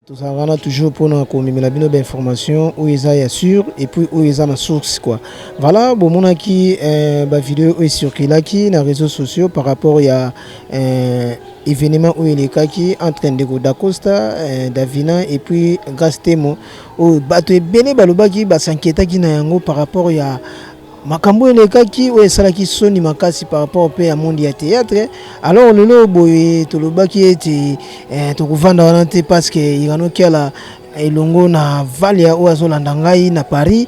Tout ça, on a toujours pour nous communiquer la bonne information où ils sont sûrs et puis où ils sont en source quoi. Voilà, bon mon qui bah vidéo est circulée qui dans les réseaux sociaux par rapport à événement où il est qui en train de go d'Acosta, Davina et puis Gastemo où bateau béné baloba qui ba s'inquiéter qui na yango par rapport à makambo elekaki oyo esalaki soni makasi par rapport pe ya monde ya théâtre. Alors lelo boye tolobaki ete tokovanda wana te parce que ikanokiala elongo na valia oyo azolanda ngai na Paris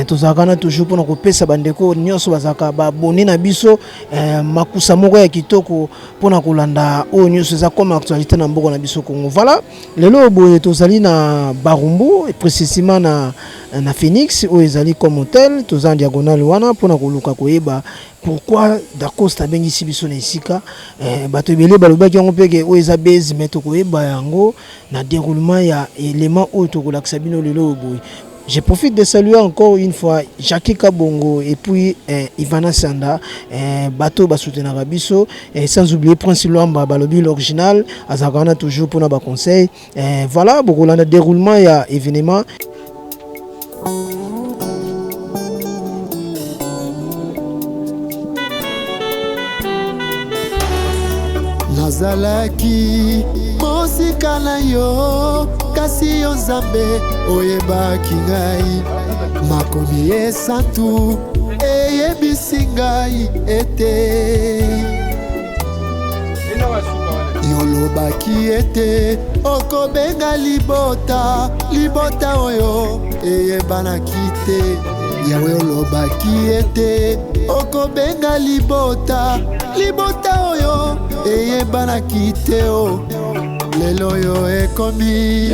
tozalaka na toujours mpona kopesa bandeko nyonso bazalaka babone na biso makusa moko ya kitoko mpona kolanda oyo nyonso eza comme actualité na mboka na biso Congo. Voilà lelo boye tozali na Barumbu précisément na Phoenix oyo ezali comme hôtel toza en diagonale wana mpona koluka koyeba pourquoi d'Acosta bengisi biso na esika bato ebele balobaki yango mpeke oyo eza base mais tokoyeba yango na déroulement ya élément oyo tokolakisa bino lelo boye. Je profite de saluer encore une fois Jackie Kabongo et puis Ivana Sanda, bateau basoutenaka biso, sans oublier Prince Luamba balobi l'original, azakana toujours pour nos conseils. Voilà, beaucoup là déroulement il y a événement. Nazalaki mosika na yo kasi yo Nzambe oyebaki ngai makomi esantu eyebisi ngai ete yolobaki ete okobenga libota oyo eyebanaki te yawe olobaki ete okobenga libota oyo eyebanaki te o lelo yo ekomi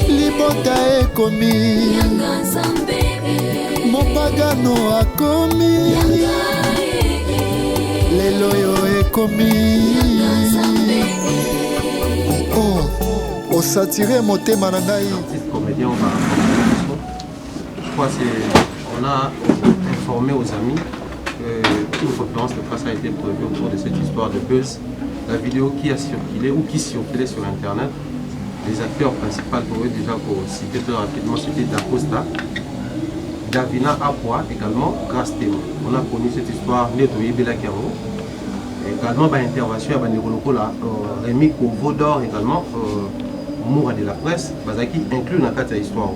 libota ekomi mopagano akomi lelo yo ekomi osatire motema na ngai. Je crois qu'on a informé aux amis qu'une conférence de presse a été prévue autour de cette histoire de buzz. La vidéo qui a circulé ou qui circulait sur Internet, les acteurs principaux pour eux déjà pour citer très rapidement, c'était d'Acosta, Davina Apwa, également Grastemo. On a connu cette histoire nettoyée Belakiamo. Également, par intervention, Rémi Kovodor, également, Moura de la presse, qui inclut dans cette histoire.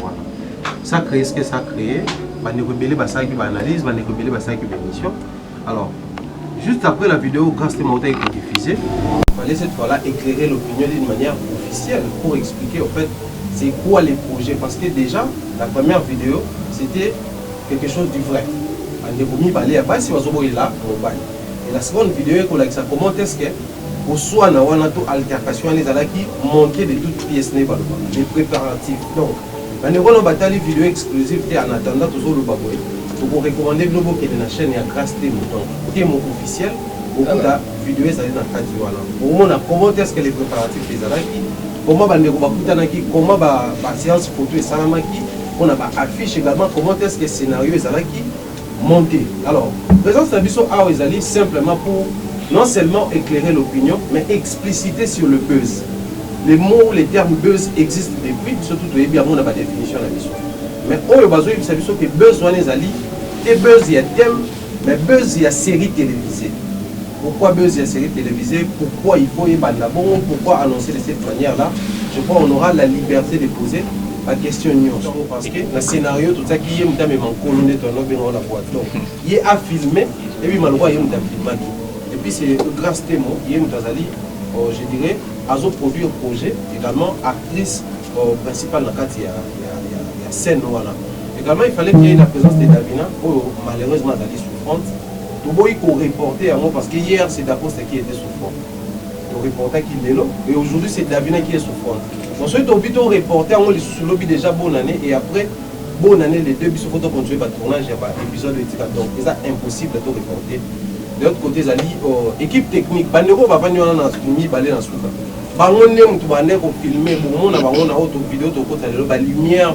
Ça a créé ce que ça a créé. Analyse, émission. Alors, juste après la vidéo, Grastemo a été diffusée, il fallait cette fois-là éclairer l'opinion d'une manière officielle pour expliquer en fait c'est quoi les projets. Parce que déjà, la première vidéo, c'était quelque chose du vrai. Et la seconde vidéo, comment est-ce que au soir, on a une altercation, qui manquait de toutes pièces, les préparatifs. Donc, on a une vidéo exclusive en attendant toujours le baboy. Donc, on recommande que vous ayez une chaîne Grastemo. Donc, c'est mon officiel. Beaucoup de vidéos dans le cadre. Comment est-ce que les préparatifs les Alaki, comment comment la séance photo et Salamaki, on a affiche également comment est-ce que le scénario est Alaki monté. Alors, présence de Bisso A Ezali simplement pour non seulement éclairer l'opinion, mais expliciter sur le buzz. Les mots, les termes buzz existent depuis, surtout il y a une définition de la mission. Mais on a besoin de que buzz soit Ezali, et buzz il y a thème, mais buzz il y a série télévisée. Pourquoi buzz il y a série télévisée? Pourquoi il faut y bon? Pourquoi annoncer de cette manière-là? Je crois qu'on aura la liberté de poser la question parce que le scénario, tout ça qui est même en colonne, la boîte. Donc, il est à filmer et puis malheureusement il est à filmer. Et puis c'est Grastemo, il est je dirais, à produire un projet, également actrice principale dans le il y a scène. Également, il fallait qu'il y ait la présence de Davina, malheureusement, elle est souffrante. Il faut reporter à moi parce que hier, c'est d'Acosta qui était souffrant. Le reporter qui est là, et aujourd'hui, c'est Davina qui est souffrante. Ensuite, on peut reporter à moi les sous-lobbies déjà bonne année, et après, bonne année, les deux bisous photos continuer par tournage, il y a pas épisode de tic. Donc, c'est impossible de reporter. De l'autre côté, l'équipe technique, Bandero va venir dans le balai dans le souka. Bango ne tu vas filmer, bon, on a autre vidéo, la lumière,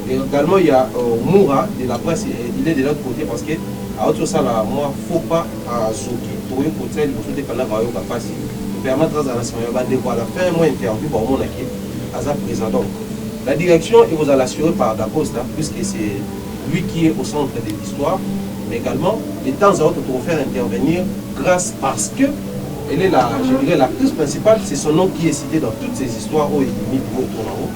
et également il y a Moura de la presse, il est de l'autre côté parce que à autre ça là, moi faut pas à Soki, pour une côté il faut des canaux à passer. permettre à la semaine à la fin moi interview pour mon équipe à sa présent. Donc la direction il vous a l'assuré par Dacosta puisque c'est lui qui est au centre de l'histoire, mais également de temps à autre pour faire intervenir grâce parce que elle est la, je dirais, l'actrice principale, c'est son nom qui est cité dans toutes ces histoires où il est mis autour en haut.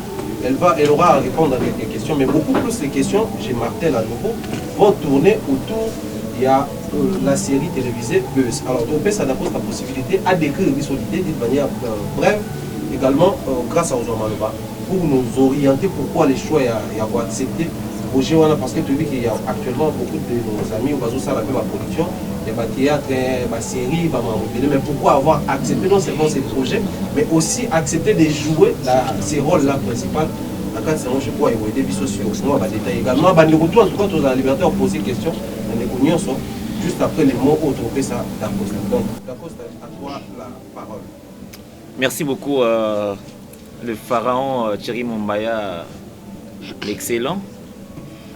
Elle aura à répondre à quelques questions, mais beaucoup plus les questions, j'ai martelé à nouveau, vont tourner autour de la série télévisée Buzz. Alors, donc, ça donne la possibilité à décrire l'idée d'une manière brève, également grâce à Ozomaloba, pour nous orienter pourquoi les choix y avoir accepté. Parce que tu dis qu'il y a actuellement beaucoup de nos amis, on va faire la production. Il y a des théâtres, des séries, mais pourquoi avoir accepté non seulement ces projets, mais aussi accepter de jouer ces rôles-là principaux. Je crois qu'il y a des sociaux, sinon on va détailler également. En tout cas, tu as la liberté de poser des questions, juste après les mots autour de ça, Dacosta. Donc, Dacosta, à toi la parole. Merci beaucoup, le pharaon Thierry Mumbaya, l'excellent.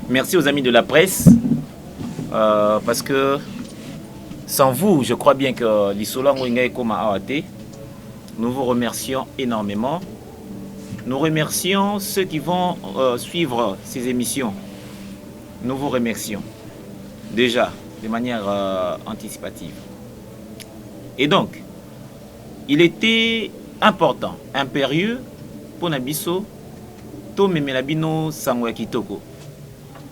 Merci aux amis de la presse, parce que sans vous, je crois bien que l'Isola Ngwenga Koma Awate, nous vous remercions énormément. Nous remercions ceux qui vont suivre ces émissions. Nous vous remercions déjà de manière anticipative. Et donc, il était important, impérieux pour Nabiso, to memelabino Sangwa Kitoko.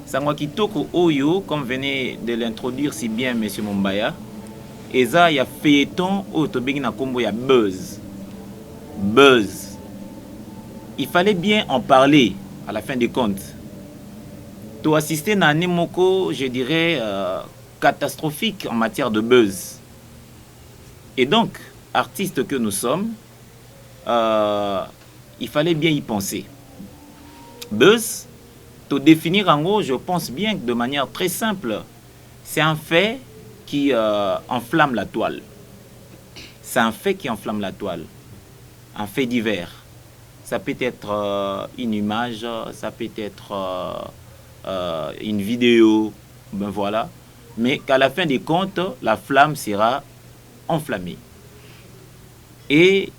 Sangwa Kitoko Oyo, comme venait de l'introduire si bien M. Mumbaya, Eza ya feuilleton au Tobegi na Kombo ya Buzz. Buzz. Il fallait bien en parler à la fin des comptes. To assister à un Nemoko, je dirais, catastrophique en matière de buzz. Et donc, artistes que nous sommes, il fallait bien y penser. Buzz, to définir en gros, je pense bien que de manière très simple, c'est un fait qui enflamme la toile. C'est un fait qui enflamme la toile. Un fait divers. Ça peut être une image, ça peut être une vidéo, ben voilà. Mais qu'à la fin des comptes, la flamme sera enflammée. Et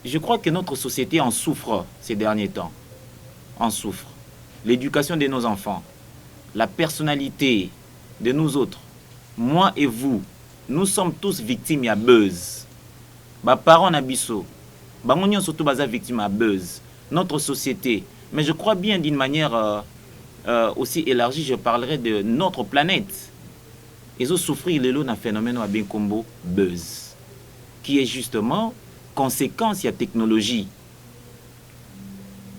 je crois que notre société en souffre ces derniers temps. En souffre. L'éducation de nos enfants, la personnalité de nous autres, moi et vous, nous sommes tous victimes à buzz. Bah, parents n'abisso, bah, on est surtout victimes à buzz. Notre société, mais je crois bien d'une manière aussi élargie, je parlerai de notre planète. Ils ont souffert d'un phénomène à bien combo buzz, qui est justement conséquence de la technologie.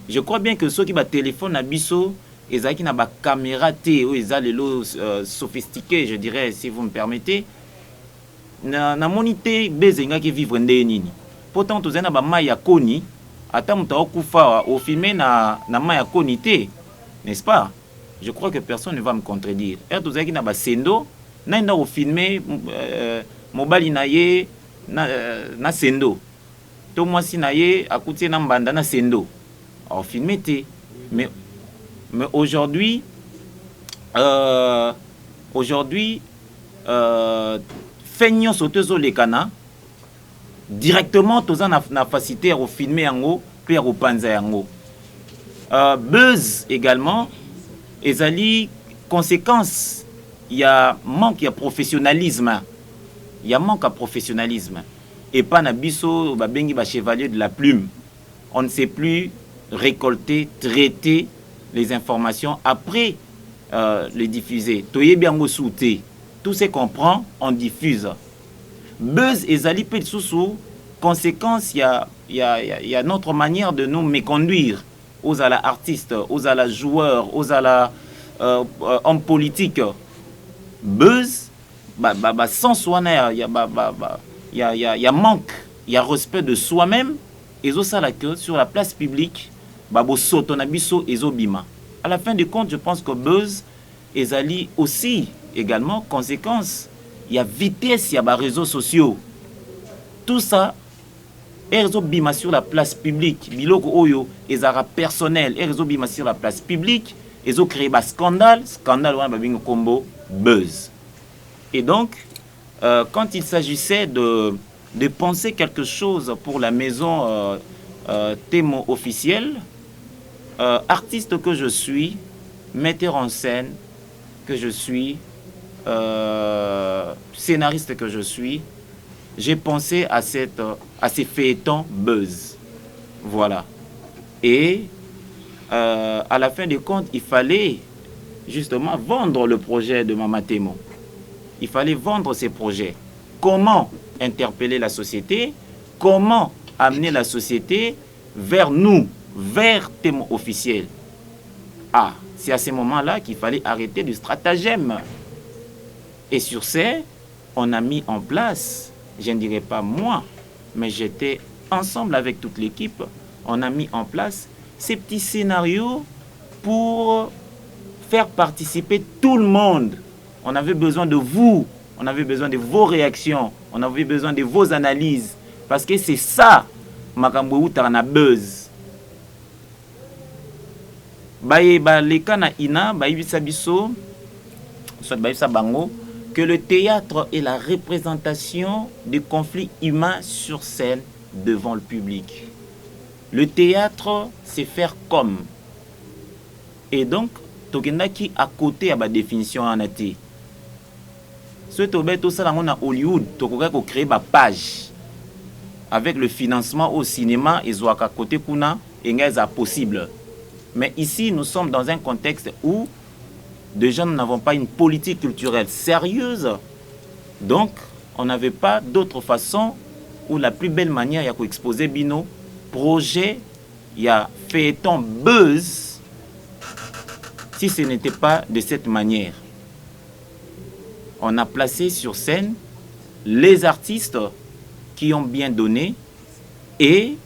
Je crois bien que ceux qui ont téléphone à Bisso, ils ont une caméra ou ils ont les lots sophistiqués, je dirais, si vous me permettez. Na monité bezenga qui vivre ndeni. Pourtant tous na ba maya koni, ata muta okufa au filmer na maya konité, n'est-ce pas? Je crois que personne ne va me contredire. Et tous qui na ba sendo, na nda au filmer mobile na ye na sendo. To moi si na ye akuti na mbanda na sendo. Alors, filmé, mais aujourd'hui, feignons sauteuse les cana directement tous en a facilité au filmer en haut, puis au panza en haut. Buzz également, et ali conséquence, il y a manque de professionnalisme, il y a manque de professionnalisme, et pas na biso babengi ba chevalier de la plume, on ne sait plus récolter, traiter les informations après les diffuser. Toye bien souté. Tout ce qu'on prend, on diffuse. Buzz et Zali peut sous conséquence, il y a notre manière de nous méconduire aux à la artistes, aux à la joueurs, aux à la hommes politiques. Buzz, sans soi, il y a manque, il y a respect de soi-même. Et ça que sur la place publique, babo sotonabiso et zobima. À la fin du compte, je pense que buzz et zali aussi également conséquence. Il y a vitesse, il y a réseaux sociaux. Tout ça, réseau bima sur la place publique. Biloko oyo, ezara personnel, réseau bima sur la place publique. Ils ont créé un scandale, on a babingo combo buzz. Et donc, quand il s'agissait de de penser quelque chose pour la maison Témo officielle, artiste que je suis, metteur en scène que je suis, scénariste que je suis, j'ai pensé à ces feuilletons buzz. Voilà. Et à la fin des comptes, il fallait justement vendre le projet de Mama Témo. Il fallait vendre ces projets. Comment interpeller la société? Comment amener la société vers nous, vers Témo officiel? Ah, c'est à ce moment-là qu'il fallait arrêter du stratagème. Et sur ce, on a mis en place, je ne dirais pas moi, mais j'étais ensemble avec toute l'équipe, on a mis en place ces petits scénarios pour faire participer tout le monde. On avait besoin de vous, on avait besoin de vos réactions, on avait besoin de vos analyses, parce que c'est ça, makambo utana buzz. Baye ba leka na ina, baye bisa biso, soit baye bisa bango, que le théâtre est la représentation des conflits humains sur scène devant le public. Le théâtre, c'est faire comme. Et donc, tokendaki à côté à la définition en été. Ce tobeto ça on a Hollywood, tokoka ko créer ba page avec le financement au cinéma et zoaka côté kuna engeza possible. Mais ici, nous sommes dans un contexte où déjà nous n'avons pas une politique culturelle sérieuse. Donc, on n'avait pas d'autre façon ou la plus belle manière, il y a exposer bino projet, il y a feuilleton buzz, si ce n'était pas de cette manière. On a placé sur scène les artistes qui ont bien donné et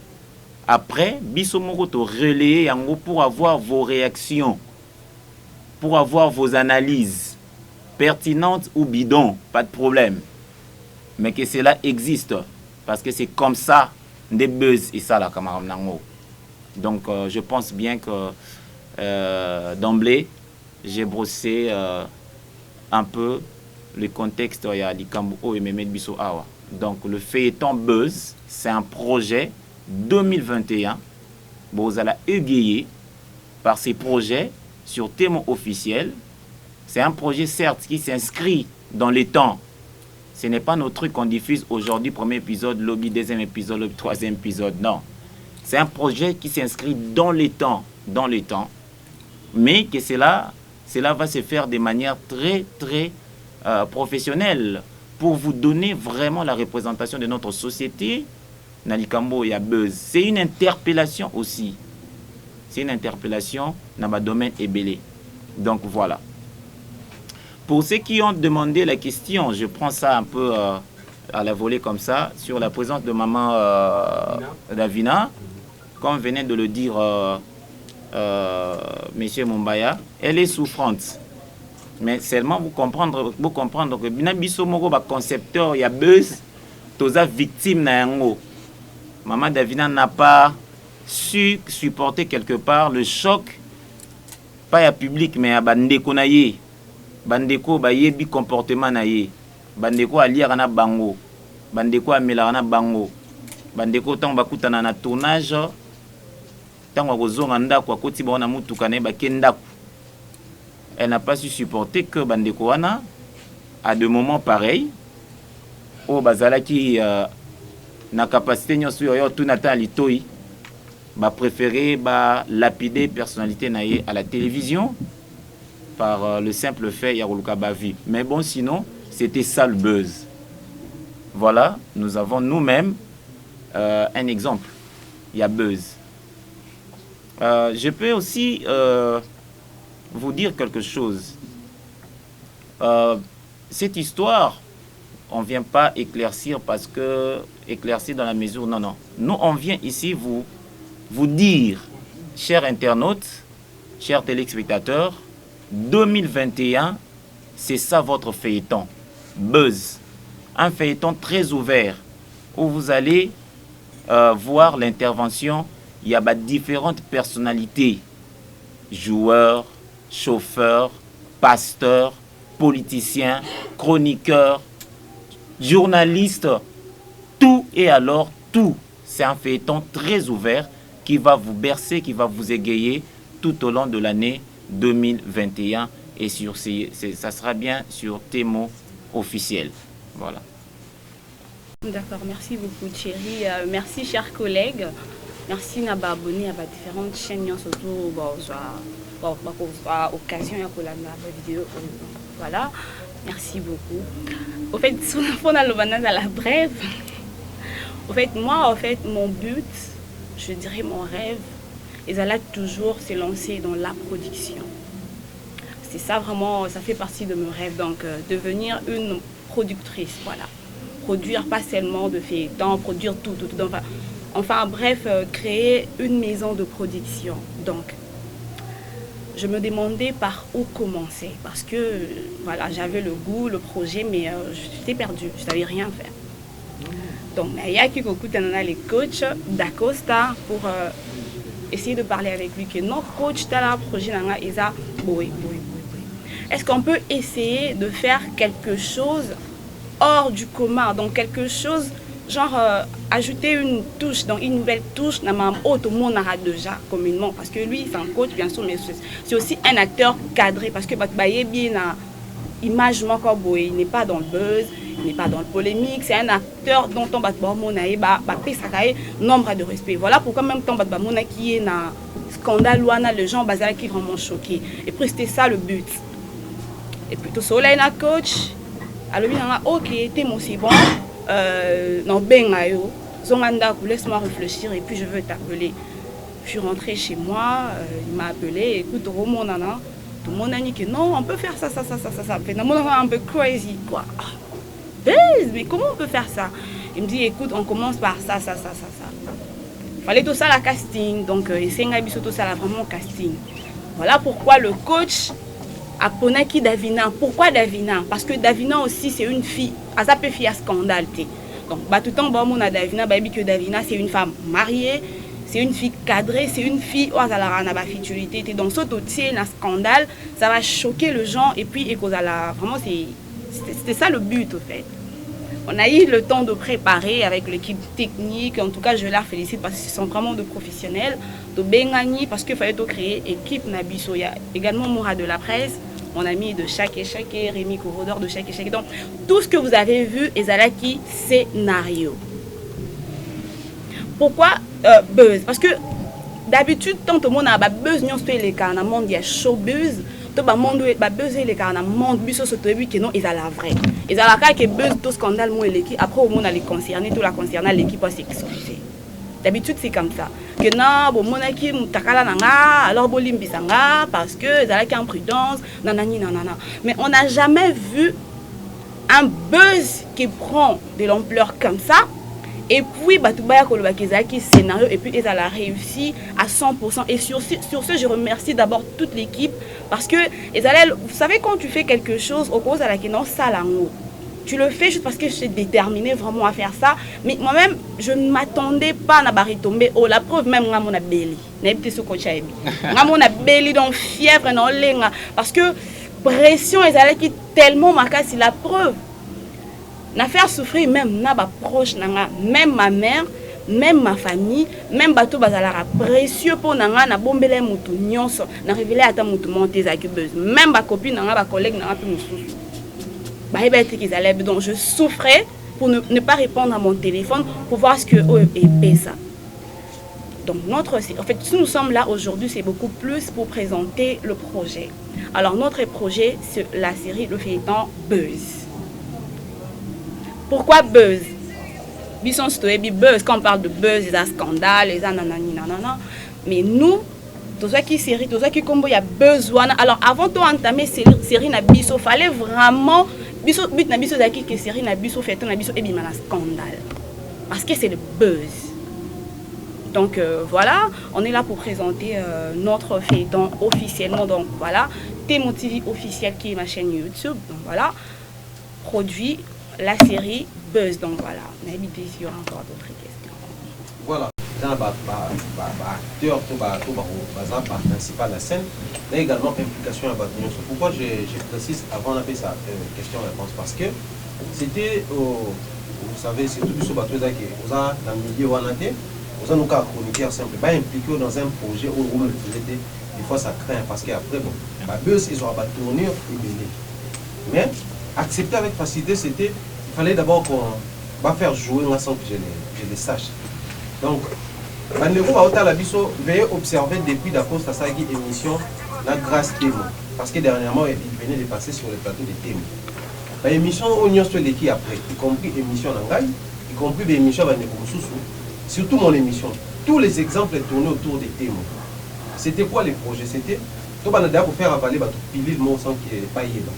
après, biso moko to relayer yango pour avoir vos réactions, pour avoir vos analyses pertinentes ou bidons, pas de problème. Mais que cela existe, parce que c'est comme ça, des buzz et ça, la camarade Nango. Donc, je pense bien que d'emblée, j'ai brossé un peu le contexte il y a Likambo et Mehmet Bisso Awa. Donc, le feuilleton buzz, c'est un projet 2021. Vous allez égayer par ces projets sur Témo officiel. C'est un projet certes qui s'inscrit dans les temps. Ce n'est pas notre truc qu'on diffuse aujourd'hui, premier épisode, lobby, deuxième épisode, lobby, troisième épisode. Non. C'est un projet qui s'inscrit dans les temps. Mais que cela va se faire de manière très, très professionnelle pour vous donner vraiment la représentation de notre société. Nalikambo et buzz. C'est une interpellation aussi. C'est une interpellation dans le domaine ébélé. Donc voilà. Pour ceux qui ont demandé la question, je prends ça un peu à la volée comme ça, sur la présence de maman Davina. Comme venait de le dire monsieur Mumbaya, elle est souffrante. Mais seulement vous comprendre que Binabiso Moko ba concepteur, il y a buzz, tous a victime na yango. Maman Davina n'a pas su supporter quelque part le choc, pas à public, mais à bandeko na ye. Bandeko ba yebi comportement na ye. Bandeko a lire na bango. Bandeko a mela na bango. Bandeko tant bakutana na tournage. Tant wa kozonga ndako akoti ba na mutuka na ba kendako. Elle n'a pas su supporter que bandeko wana à de moments pareils au bazala qui na capacité nyonso yo tout nata litoi ba préféré ba lapider personnalité naie à la télévision par le simple fait ya koluka ba vie. Mais bon, sinon c'était ça le buzz. Voilà, nous avons nous-mêmes un exemple. Il y a buzz. Je peux aussi vous dire quelque chose. Cette histoire, on ne vient pas éclaircir parce que éclaircir dans la mesure, non. Nous, on vient ici vous dire, chers internautes, chers téléspectateurs, 2021, c'est ça votre feuilleton. Buzz. Un feuilleton très ouvert où vous allez voir l'intervention. Il y a différentes personnalités. Joueurs, chauffeurs, pasteurs, politiciens, chroniqueurs, journalistes, tout Et alors, tout, c'est un feuilleton très ouvert qui va vous bercer, qui va vous égayer tout au long de l'année 2021. Et ça sera bien sur Témo officiel. Voilà. D'accord, merci beaucoup Thierry. Merci chers collègues. Merci d'abonner abonné à différentes chaînes surtout occasion de la vidéo. Voilà, merci beaucoup. Au fait, on a le banane à la brève. Au fait, moi, mon but, je dirais mon rêve, ils allaient toujours se lancer dans la production. C'est ça vraiment, ça fait partie de mon rêve. Donc, devenir une productrice, voilà. Produire pas seulement de feuilletons, produire tout. Enfin, bref, créer une maison de production. Donc, je me demandais par où commencer. Parce que, voilà, j'avais le goût, le projet, mais j'étais perdue. Je ne savais rien faire. Donc, il y a qui écoute les coachs d'Acosta pour essayer de parler avec lui. Que non, coach, tu as un projet, oui. Est-ce qu'on peut essayer de faire quelque chose hors du commun, donc quelque chose genre ajouter une touche, donc une nouvelle touche dans ma tout le monde a déjà communément, parce que lui c'est un coach bien sûr, mais c'est aussi un acteur cadré, parce que bien image il n'est pas dans le buzz, il n'est pas dans le polémique, c'est un acteur dont on va nombre de respect. Voilà pourquoi même temps qui est un scandale ou les gens qui sont vraiment choqués, et puis c'était ça le but. Et puis tout ça là un coach. Alors, ok, t'es mon c'est bon. Non, laisse-moi réfléchir et puis je veux t'appeler. Je suis rentrée chez moi, il m'a appelé. Écoute, tout le monde a dit que non, on peut faire ça. Finalement, on est un peu crazy, quoi. Mais comment on peut faire ça? Il me dit, écoute, on commence par ça. Fallait tout ça la casting, donc essayer tout ça là vraiment casting. Voilà pourquoi le coach a Ponaki Davina. Pourquoi Davina? Parce que Davina aussi c'est une fille, ça peut faire scandale. Donc tout le temps on a Davina, que Davina c'est une femme mariée, c'est une fille cadrée, c'est une fille où elle a la futurité. Donc ce dossier un scandale, ça va choquer les gens et puis vraiment c'était ça le but au fait. On a eu le temps de préparer avec l'équipe technique. En tout cas, je la félicite parce qu'ils sont vraiment de professionnels. De Bengani, parce qu'il fallait créer équipe Nabiso. Il y a également Moura de la presse, mon ami de chaque Rémi Kovodor de chaque. Donc, tout ce que vous avez vu est Zalaki scénario. Pourquoi buzz? Parce que d'habitude, tant que le monde a buzz, nous sommes les cas, dans le monde, il y a showbuzz. Tout le monde a buzz, les cas, dans le monde, il y a non, ils ont la vraie. Ils ont la cas qui buzz, tout scandale, l'équipe. Après, au monde, les concerner, tout la concernant, l'équipe va s'excuser. D'habitude, c'est comme ça. Que non, bon, mon équipe, alors bon, limbisanga, parce que ça a imprudence, nanani. Mais on n'a jamais vu un buzz qui prend de l'ampleur comme ça. Et puis, scénario, et puis ils ont réussi à 100%. Et sur ce, je remercie d'abord toute l'équipe parce que, vous savez, quand tu fais quelque chose, au cause à la question, ça tu le fais juste parce que je suis déterminée vraiment à faire ça. Mais moi-même, je ne m'attendais pas à tomber. Oh, la preuve, même moi, mon belly. Moi, mon belly, donc fièvre, non, parce que pression, ils allaient qui tellement marquée, c'est la preuve. N'a faire souffrir même na ba proche nanga, même ma mère, même ma famille, même bato bazalara précieux pour nanga na bombele mutu nyonso, na révéler ata mutu monter za kibeuse, même ba copine nanga ba collègue nanga tout mususu. Ba ebete qu'ils allaient, donc je souffrais pour ne pas répondre à mon téléphone pour voir ce que est ça. Donc en fait, si nous sommes là aujourd'hui, c'est beaucoup plus pour présenter le projet. Alors notre projet, c'est la série Le Feuilleton Buzz. Pourquoi buzz? Buzz, quand on parle de buzz, il y a un scandale, il y a nanani. Mais nous, tout ça qui série, tout ça qui combo, il y a besoin. Alors avant d'entamer cette série, il fallait vraiment. But na biso daki que série na biso fait na biso et bien un scandale. Parce que c'est le buzz. Donc voilà, on est là pour présenter notre feuilleton officiellement. Donc voilà, Témo TV officiel qui est ma chaîne YouTube. Donc voilà, produit la série Buzz. Donc voilà, n'hésitez s'il y aura encore d'autres questions. Voilà, dans l'acteur, le principal de la scène, il y a également implication à Batunion. Pourquoi je précise avant d'appeler ça question-réponse? Parce que c'était vous savez, c'est tout ce bateau qui est dans le milieu wanaté, vous avez un chroniqueur simple, pas impliqué dans un projet où vous le faisait, des fois ça craint parce qu'après, bon, la buzz, ils ont la tournure et mêlée. Mais accepter avec facilité, c'était, il fallait d'abord qu'on va faire jouer sans que je les sache. Donc, veuillez observer depuis d'accord à sa émission la grâce Témo. Parce que dernièrement, il venait de passer sur le plateau de Témo. L'émission Oignon sur l'équipe après, y compris l'émission Nangai, y compris l'émission surtout mon émission. Tous les exemples tournaient autour des Témo. C'était quoi les projets? C'était tout le monde pour faire avaler tout pilier de mon sang qui est pas yéba.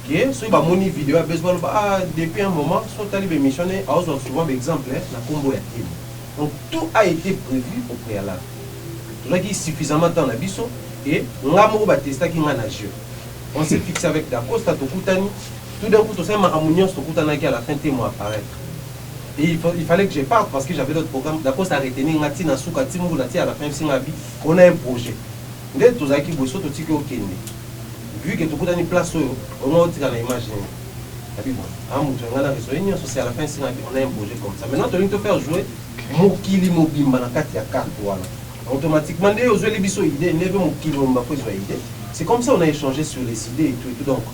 Qui sur ma moni vidéo a besoin depuis un moment, sur ta émission, on a souvent d'exemples dans combo ya Témo. Donc tout a été prévu au préalable. Tout ça qui est suffisamment de temps à biso et on a testé qui m'a nagé. On s'est fixé avec Dacosta Tokutani. Tout d'un coup, tout ça m'a ramené sur Tokutani qui à la fin témoin apparaître. Et il fallait que je parte parce que j'avais d'autres programmes. Dacosta a retenu Ngati na Souka Timou Lati à la fin de ma vie. On a un projet. Dès tout ça qui bosse tout ce qui est au Kenya. Vu que Tokutani place on a tiré l'image. On a un projet comme ça. Maintenant, tu as te faire jouer. Mokili mobimba na kati ya carte voilà. Automatiquement dès aux biso idée neve mokili mobimba ko idée. C'est comme ça on a échangé sur les idées et tout. Donc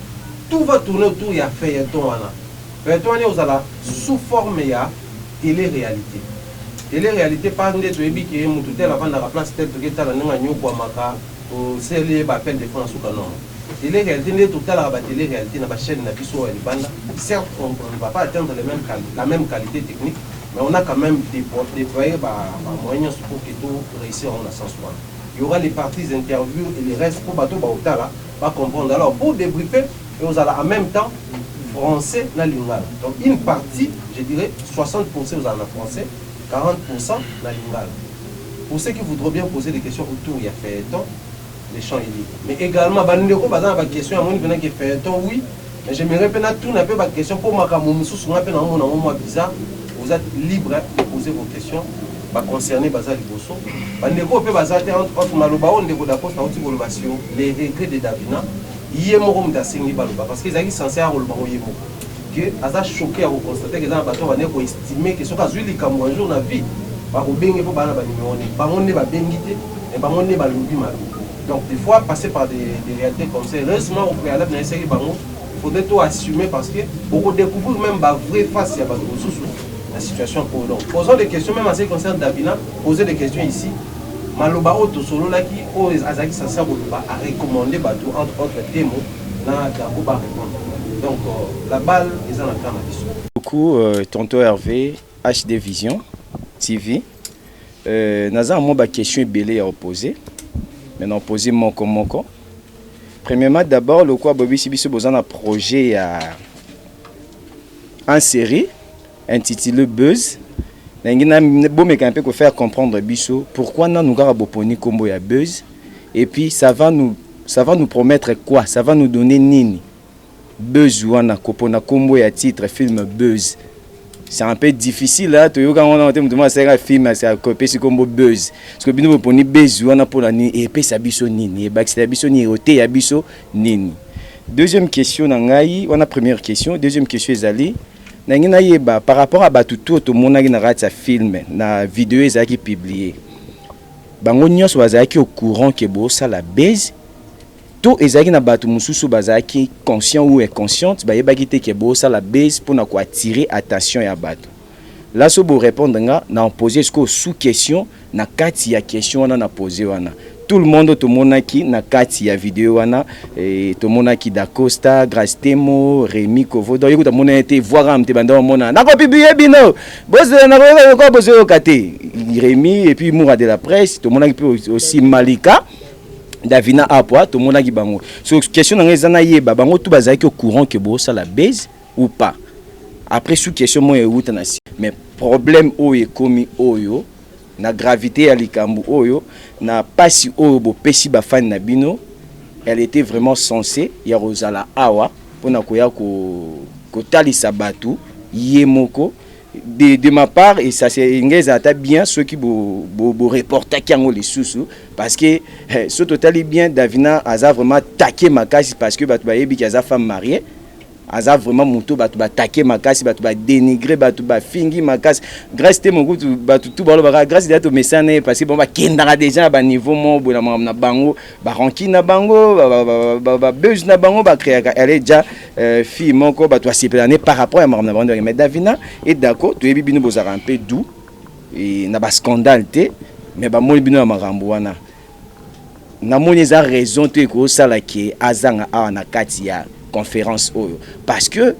tout va tourner autour ya feuilleton wana. Feuilleton on est aux sous forme ya télé-réalité. Télé-réalité pas ndé to ebi ke mutu tel avant na place tel to keta la nga nyoko maka au célé ba peine de France ou non. Télé-réalité ndé total la télé-réalité na ba chaîne na biso ya libanda. Certes on ne va pas atteindre la même qualité technique. Mais on a quand même déployé moyens pour que tout réussisse en sens. Il y aura les parties interviews et les restes pour bateau va comprendre. Alors pour débriefer, vous allez en même temps français dans lingala. Donc une partie, je dirais 60% vous allez en français, 40% dans lingala. Pour ceux qui voudraient bien poser des questions autour, il y a feuilleton, les champs est libre. Mais également, il question à mon niveau qui feuilleton, oui, mais j'aimerais bien tout un peu de questions pour ma camoufle, sur un peu bizarre. Vous êtes libre de poser vos questions concernées Bazar Liboso. Les regrets de Davina, parce qu'ils sont censés avoir le baron Yemo. Que Aza choqué à constater que dans le bateau, on a estimé que ce cas où il un jour dans la vie, donc des fois passer par des réalités comme ça, heureusement au préalable dans les séries, il faudrait tout assumer parce que pour découvrir même la vraie face, il y a la situation pour nous. Posons des questions, même en ce qui concerne Davina, poser des questions ici. Maloba Oto Solo là qui aux Azaki Sasa a recommandé entre autres témoins dans Dagoba répondre. Donc la balle est dans la grande ambition. Beaucoup tonton Hervé HD Vision TV. Naza moi ba question belé à opposer. Maintenant poser moko. Premièrement d'abord le quoi Bobby Sibiso besoin d'un projet en série intitulé Buzz. Pour faire comprendre Bisso pourquoi nous avons boponi combo ya Buzz et puis ça va nous promettre quoi, ça va nous donner nini Buzz wana kopona combo ya titre film Buzz. C'est un peu difficile là to yoka on a un film c'est copier ce combo Buzz parce que bino boponi Buzz wana pour la ni et puis ça Bisso nini et back c'est Bisso ni roté ya Bisso nini. Deuxième question nangai, on a première question, deuxième question ezali par rapport à tout le monde qui a fait film, la vidéo qui publié. Bango nyos bazaki au courant que bossa la baise. Tout ezaki na batu mususu bazaki conscient ou inconsciente, ba yebaki te que bossa la baise pour na ko attirer attention ya batu. Là so bo répondre na poser sous question na kati ya question wana na poser wana. Tout le monde qui na kati ya vidéo wana et tout le monde qui Dacosta, Grastemo, Rémi Kovo. Donc écoute mon été voir am te banda mona. Na ko publier bino. Boss na ko boss okate. Rémi et puis Moura de la presse, tout le monde qui peut aussi Malika. Davina Apwa, tout le monde qui bango. So question na ezana yeba bango tout bazaki au courant que bossa la baise ou pas. Après sous question moi eutanasi. Mais problème oyo komi oyo na gravité à likambu oyo na pasi oyo bo pesi ba fan na bino, elle était vraiment censée ya rozala awa pona koya ko talisa batu yemoko de ma part et ça c'est ingeza ata bien ceux qui bo reporter kango les sous parce que ce total bien Davina aza vraiment taqué makasi parce que batu ba yebi ki aza femme mariée aza vraiment moto bato batake makasi bato badénigrer bato bafingi makasi grâce te mokutu bato tout balobaka grâce ya tomesana parce que bon bakendaka déjà na baniveau mo boye na bango baranki na bango babuse na bango bakreaka elle déjà fille moko bato basepelane par rapport ya makambo na bango mais Davina et d'accord toyebi bino bozaka un peu doux et na bascandale te mais bamoni bino na makambo wana namoni eza raison te ekosala ke azanga awa na kati ya conférence oyo parce que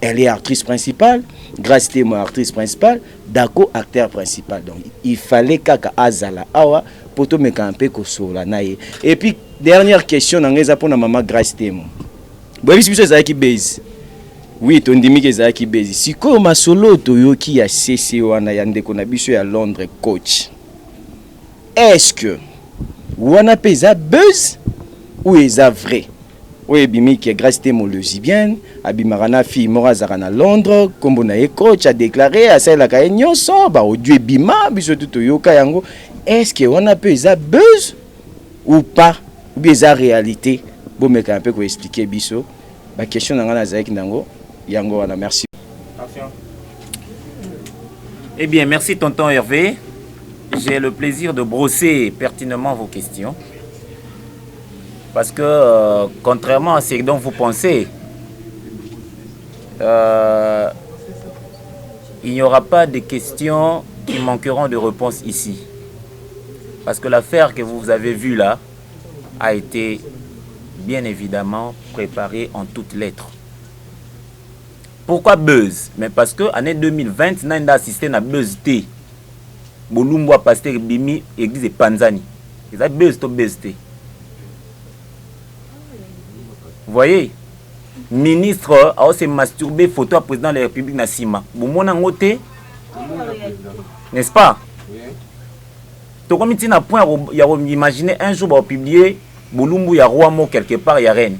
elle est actrice principale, Grâce Temo actrice principale, Dako acteur principal. Donc il fallait kaka azala awa poto mekampe ko sola naye. Et puis dernière question nangeza pona maman Grâce Temo. Bobi biso ezaki base. Oui, tondimi ke ezaki base. Siko masolo toyoki ya CC wana ya ndeko na biso ya Londres coach. Est-ce que wana pesa buzz ou eza vrai? Oui, bimi qui est Grâce Temo lesbienne, abimarana fille morazara na Londres, kombo na coach a déclaré à celle la nyonso ba audio bima biso tout yoka yango. Est-ce que on a pesa buzz ou pas? Ou bien ça réalité? Bon mec un peu ko expliquer biso. Ba question na ngana zaiki nango yango wana merci. Eh bien, merci tonton Hervé. J'ai le plaisir de brosser pertinemment vos questions. Parce que, contrairement à ce dont vous pensez, il n'y aura pas de questions qui manqueront de réponses ici. Parce que l'affaire que vous avez vue là a été bien évidemment préparée en toutes lettres. Pourquoi buzz? Mais parce que l'année 2020, nous avons assisté à buzz T. Bolumbo pasteur Bimi, église de Panzani. Ils ont buzz to buzz T. Vous voyez, ministre a aussi masturbé photo à président de la République Nassima. Vous m'avez n'est-ce pas? Donc, comme il y a un point, imaginez un jour, va publier Bolumbu, il y a roi mot quelque part, il y a reine.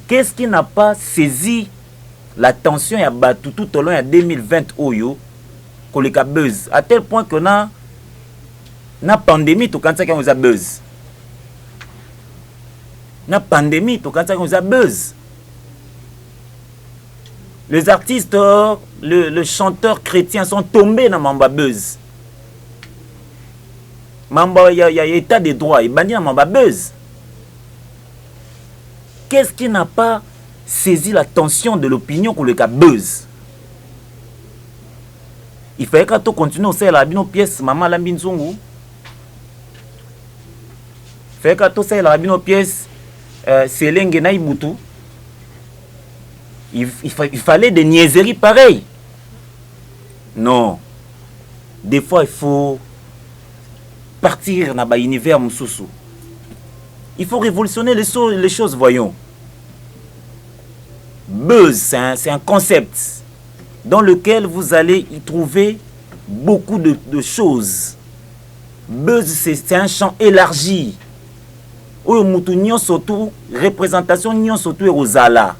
Qu'est-ce qui n'a pas saisi l'attention à Batou tout au long de 2020 Oyo, qu'on les a buzz, à tel point que na pandémie, tout quand ça qu'on a buzz. La pandémie, tout quand ça nous a buzz. Les artistes, le chanteur chrétien sont tombés dans Mamba buzz. Mamba, il y a état de droit, il banni dans Mamba buzz. Qu'est-ce qui n'a pas saisi l'attention de l'opinion pour le cas buzz? Il fallait que tu continues à faire la pièce, maman Lambinzungu. Il fallait que tu fasses la pièce. Selenge na Ibutu, il fallait des niaiseries pareilles. Non. Des fois, il faut partir dans l'univers Moussoussou. Il faut révolutionner les choses, voyons. Buzz, c'est un concept dans lequel vous allez y trouver beaucoup de choses. Buzz, c'est un champ élargi. Surtout représentation surtout Rosala.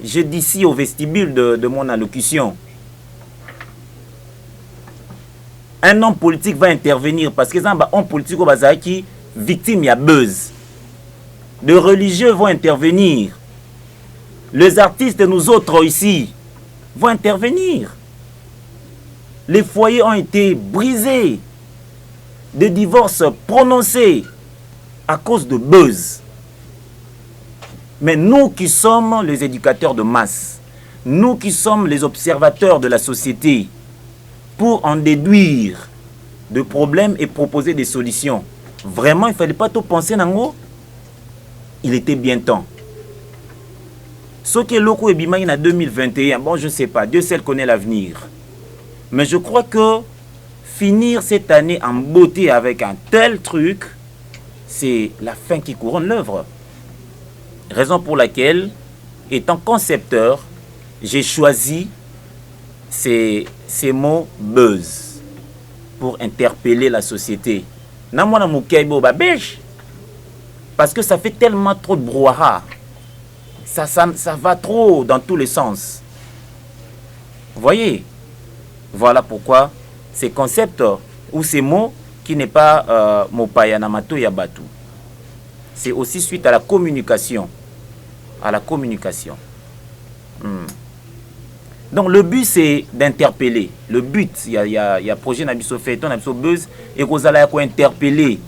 Je dis ici au vestibule de mon allocution. Un homme politique va intervenir parce que un homme politique qui victime y a buzz. Les religieux vont intervenir. Les artistes, nous autres ici, vont intervenir. Les foyers ont été brisés. Des divorces prononcés à cause de buzz. Mais nous qui sommes les éducateurs de masse, nous qui sommes les observateurs de la société, pour en déduire de problèmes et proposer des solutions, vraiment, il ne fallait pas tout penser nango. Il était bien temps. Ce qui est loko et bimaï en 2021, bon, je ne sais pas, Dieu seul connaît l'avenir. Mais je crois que finir cette année en beauté avec un tel truc, c'est la fin qui couronne l'œuvre. Raison pour laquelle, étant concepteur, j'ai choisi ces mots buzz pour interpeller la société. Parce que ça fait tellement trop de brouhaha. Ça va trop dans tous les sens. Vous voyez? Voilà pourquoi ces concepts ou ces mots qui n'est pas Mopayanamato Yabatu. C'est aussi suite à la communication. À la communication. Donc le but c'est d'interpeller. Le but, il y a projet Nabiso Feuilleton, Nabiso Buzz, et qu'on a interpeller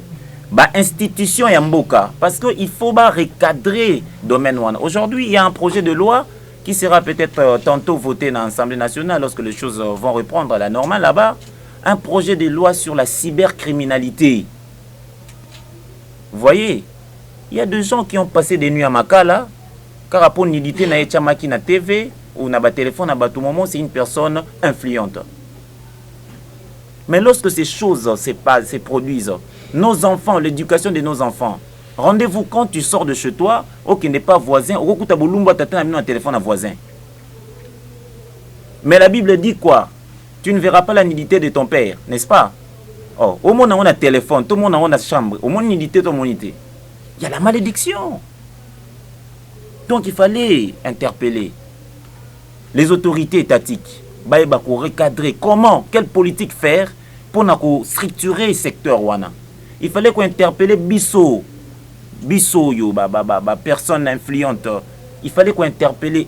institution et mboka. Parce qu'il faut recadrer le domaine. Aujourd'hui, il y a un projet de loi qui sera peut-être tantôt voté dans l'Assemblée nationale lorsque les choses vont reprendre à la normale là-bas. Un projet de loi sur la cybercriminalité. Vous voyez, il y a des gens qui ont passé des nuits à Makala, car après nidité na etchamaki na TV ou na ba téléphone na ba tout moment, c'est une personne influente. Mais lorsque ces choses se produisent, nos enfants, l'éducation de nos enfants, rendez-vous quand tu sors de chez toi, qui n'est pas voisin, au coup tu as un téléphone à voisin. Mais la Bible dit quoi? Tu ne verras pas la nudité de ton père, n'est-ce pas? Oh, au monde on a un téléphone, tout le monde a une chambre, au monde nudité, tout le monde nudité. Il y a la malédiction. Donc il fallait interpeller les autorités étatiques pour recadrer comment, quelle politique faire pour structurer le secteur wana. Il fallait qu'on interpelle biso yo personne influente. Il fallait qu'on interpelle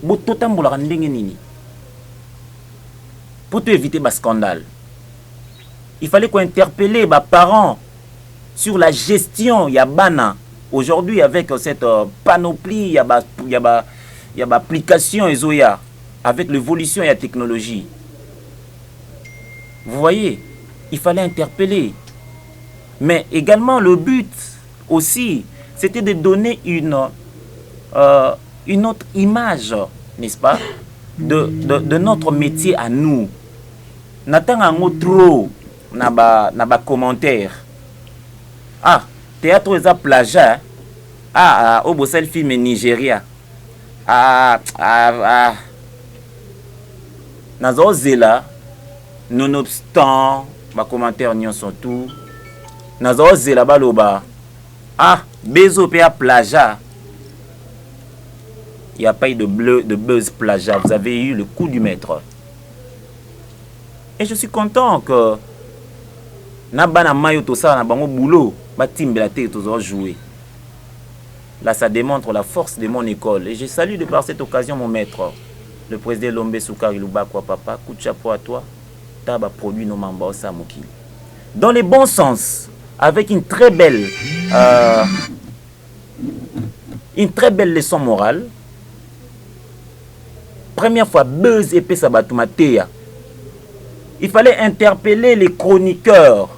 pour éviter le scandale. Il fallait qu'on interpelle les parents sur la gestion yabana. Aujourd'hui, avec cette panoplie, il y a application Ezoya, avec l'évolution et la technologie. Vous voyez, il fallait interpeller. Mais également, le but aussi, c'était de donner une autre image, n'est-ce pas, de notre métier à nous. N'attendons trop na commentaire. Ah, théâtre est à plagiat. Au Bossel film Nigeria. Nazo zela, nonobstant, ma commentaire n'y sont tout. Nazo zela baloba. Bezo pe à plagiat. Il n'y a pas eu de buzz plagiat. Vous avez eu le coup du maître. Et je suis content que Nabana Mayo tout ça, na bango boulot, ba timbela te toujours jouer. Là, ça démontre la force de mon école. Et je salue de par cette occasion mon maître, le président Lombe Soukari Lubakwa Papa. Coup de chapeau à toi. Taba produit nos mamba au Samokil. Dans le bon sens, avec une très belle leçon morale. Première fois, buzz épée sabatumatea. Il fallait interpeller les chroniqueurs